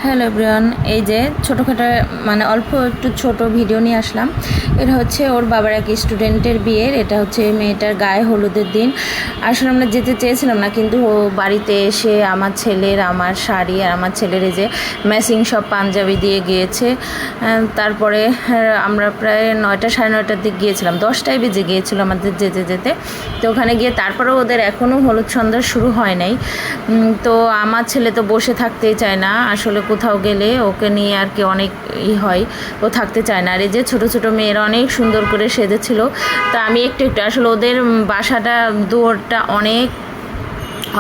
Hello everyone, এই যে ছোটোখাটো মানে অল্প একটু ছোট ভিডিও নিয়ে আসলাম। এটা হচ্ছে ওর বাবার এক স্টুডেন্টের বিয়ের, এটা হচ্ছে মেয়েটার গায়ে হলুদের দিন। আসলে আমরা যেতে চেয়েছিলাম না, কিন্তু ও বাড়িতে এসে আমার ছেলের, আমার শাড়ি আর আমার ছেলের এই যে ম্যাচিং সব পাঞ্জাবি দিয়ে গিয়েছে। তারপরে আমরা প্রায় 9টা সাড়ে 9টার দিক গিয়েছিলাম, 10টায় বেজে গিয়েছিলো আমাদের যেতে যেতে। তো ওখানে গিয়ে তারপরেও ওদের এখনও হলুদ সন্ধ্যা শুরু হয় নাই। তো আমার ছেলে তো বসে থাকতেই চায় না, আসলে কোথাও গেলে ওকে নিয়ে আর কি অনেক হয়, ও থাকতে চায় না। আর এই যে ছোটো ছোটো মেয়েরা অনেক সুন্দর করে সেজেছিল। তা আমি একটু একটু আসলে ওদের বাসাটা দুয়ারটা অনেক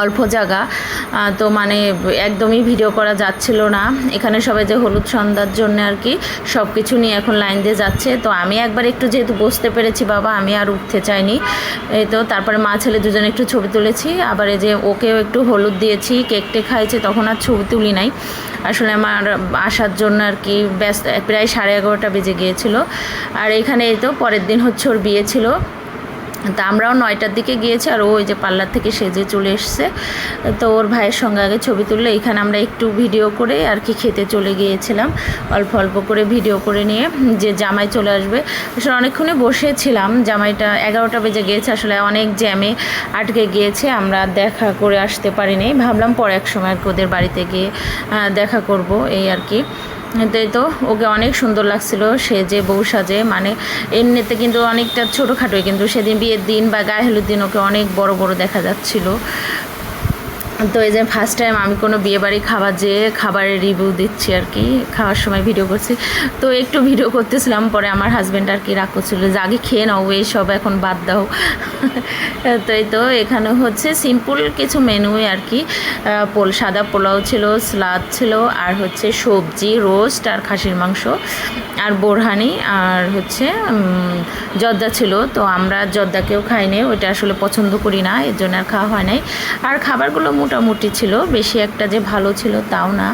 অল্প জায়গা, তো মানে একদমই ভিডিও করা যাচ্ছিল না। এখানে সবাই যে হলুদ সন্ধ্যার জন্য আর কি সব কিছু নিয়ে এখন লাইন দিয়ে যাচ্ছে। তো আমি একবার একটু যেহেতু বসতে পেরেছি বাবা, আমি আর উঠতে চাইনি। এই তো তারপরে মা ছেলে দুজনে একটু ছবি তুলেছি, আবার এই যে ওকেও একটু হলুদ দিয়েছি, কেকটে খাইছে, তখন আর ছবি তুলি নাই। আসলে আমার আসার জন্য আর কি ব্যস্ত, প্রায় 11:30 বেজে গিয়েছিলো। আর এখানে এই তো পরের দিন হচ্ছে ওর বিয়ে ছিল। তা আমরাও 9টার দিকে গিয়েছি, আর ওই যে পার্লার থেকে সেজে চলে এসছে। তো ওর ভাইয়ের সঙ্গে আগে ছবি তুললে এখানে আমরা একটু ভিডিও করে আর কি খেতে চলে গিয়েছিলাম, অল্প অল্প করে ভিডিও করে নিয়ে। যে জামাই চলে আসবে, আসলে অনেকক্ষণে বসেছিলাম, জামাইটা 11টা বেজে গিয়েছে, আসলে অনেক জ্যামে আটকে গিয়েছে, আমরা দেখা করে আসতে পারিনি। ভাবলাম পরে এক সময় ওদের বাড়িতে গিয়ে দেখা করব, এই আর কি। তাই তো ওকে অনেক সুন্দর লাগছিল সে যে বউ সাজে, মানে এমনিতে কিন্তু অনেকটা ছোটোখাটোই, কিন্তু সেদিন বিয়ের দিন বা গায়ে হলুদ দিন ওকে অনেক বড় বড় দেখা যাচ্ছিল। তো এই যে ফার্স্ট টাইম আমি কোনো বিয়েবাড়ি খাবারের রিভিউ দিচ্ছি আর কি, খাওয়ার সময় ভিডিও করছি। তো একটু ভিডিও করতেছিলাম, পরে আমার হাজব্যান্ড আর কি রাগ করছিল যে আগে খেয়ে নাও, এইসব এখন বাদ দাও। তো এই তো এখানে হচ্ছে সিম্পল কিছু মেনুই আর কি, সাদা পোলাও ছিল, স্যালাদ ছিল, আর হচ্ছে সবজি, রোস্ট আর খাসির মাংস আর বোরহানি, আর হচ্ছে জর্দা ছিল। তো আমরা জর্দাকেও খাইনি, ওইটা আসলে পছন্দ করি না, এর জন্য আর খাওয়া হয় নাই। আর খাবারগুলো মোটামুটি ছিল, বেশি একটা যে ভালো ছিল তাও না।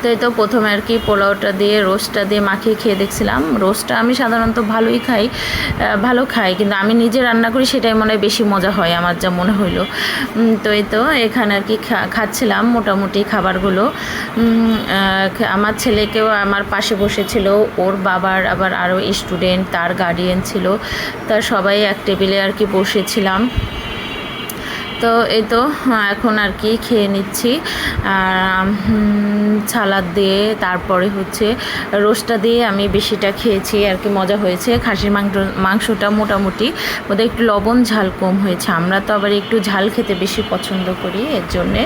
তো এই তো প্রথমে আর কি পোলাওটা দিয়ে রোস্টটা দিয়ে মাখিয়ে খেয়ে দেখছিলাম। রোস্টটা আমি সাধারণত ভালো খাই, কিন্তু আমি নিজে রান্না করি, সেটাই মনে হয় বেশি মজা হয় আমার, যা মনে হইলো। তো এই তো এখানে আর কি খাচ্ছিলাম মোটামুটি খাবারগুলো। আমার ছেলেকেও আমার পাশে বসেছিল, ওর বাবার আবার আরও স্টুডেন্ট, তার গার্ডিয়ান ছিল, তা সবাই এক টেবিলে আর কি বসেছিলাম। তো এই তো এখন আর কি খেয়ে নিচ্ছি, আর সালাদ দিয়ে, তারপরে হচ্ছে রোস্টটা দিয়ে আমি বেশিটা খেয়েছি আর কি, মজা হয়েছে। খাসির মাংসটা মোটামুটি, ওদের একটু লবণ ঝাল কম হয়েছে, আমরা তো আবার একটু ঝাল খেতে বেশি পছন্দ করি, এর জন্যে।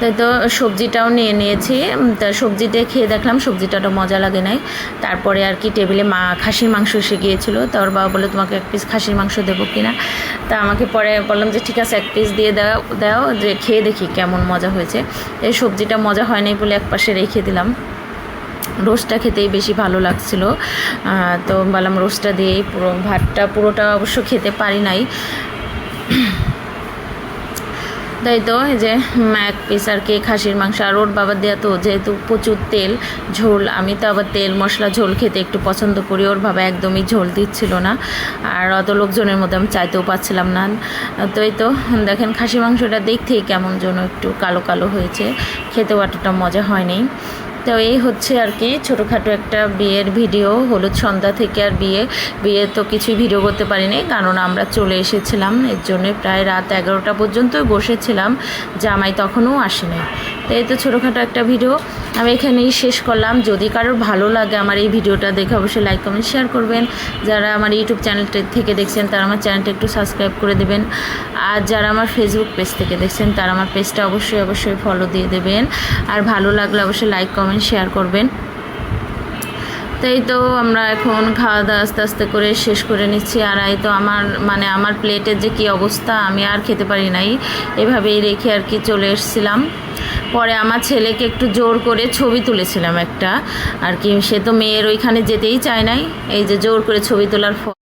তাই তো সবজিটাও নিয়েছি, তা সবজিটা খেয়ে দেখলাম সবজিটাও মজা লাগে নাই। তারপরে আর কি টেবিলে খাসির মাংস এসে গিয়েছিলো, তা ওর বাবা বলে তোমাকে এক পিস খাসির মাংস দেবো কিনা। তা আমাকে পরে বললাম যে ঠিক আছে, এক পিস দিয়ে দাও যে খেয়ে দেখি কেমন মজা হয়েছে। এই সবজিটা মজা হয় নাই বলে এক পাশে রেখে দিলাম। রোস্টটা খেতেই বেশি ভালো লাগছিল, তো বললাম রোস্টটা দিয়েই ভাতটা পুরোটা অবশ্য খেতে পারি নাই। তাই তো এই যে এক পিস আর কি খাসির মাংস, আর ওর বাবা দেওয়া তো যেহেতু প্রচুর তেল ঝোল, আমি তো আবার তেল মশলা ঝোল খেতে একটু পছন্দ করি, ওর বাবা একদমই ঝোল দিচ্ছিল না, আর অত লোকজনের মধ্যে আমি চাইতেও পাচ্ছিলাম না। তো এই তো দেখেন খাসির মাংসটা দেখতেই কেমন যেন একটু কালো কালো হয়েছে, খেতেও এতটা মজা হয়নি। তো এই হচ্ছে আর কি ছোটোখাটো একটা বিয়ের ভিডিও, হলুদ সন্ধ্যা থেকে। আর বিয়ে তো কিছুই ভিডিও করতে পারিনি, কারণ আমরা চলে এসেছিলাম, এর জন্যে প্রায় রাত 11টা পর্যন্তই বসেছিলাম, জামাই তখনও আসেনি। তো এই তো ছোটোখাটো একটা ভিডিও আমি এখানেই শেষ করলাম। যদি কারোর ভালো লাগে আমার এই ভিডিওটা দেখে, অবশ্যই লাইক কমেন্ট শেয়ার করবেন। যারা আমার ইউটিউব চ্যানেলটা থেকে দেখছেন তারা আমার চ্যানেলটা একটু সাবস্ক্রাইব করে দেবেন, আর যারা আমার ফেসবুক পেজ থেকে দেখছেন তারা আমার পেজটা অবশ্যই ফলো দিয়ে দেবেন। আর ভালো লাগলে অবশ্যই লাইক কমেন্ট শেয়ার করবেন। তাই তো আমরা এখন খাওয়া দাওয়া আস্তে আস্তে করে শেষ করে নিচ্ছি। আর এই তো আমার প্লেটের যে কী অবস্থা, আমি আর খেতে পারি নাই, এভাবেই রেখে আর কি চলে এসেছিলাম। পরে আমার ছেলেকে একটু জোর করে ছবি তুলেছিলাম একটা আর কি, সে তো মেয়ের ওইখানে যেতেই চায় নাই, এই যে জোর করে ছবি তোলার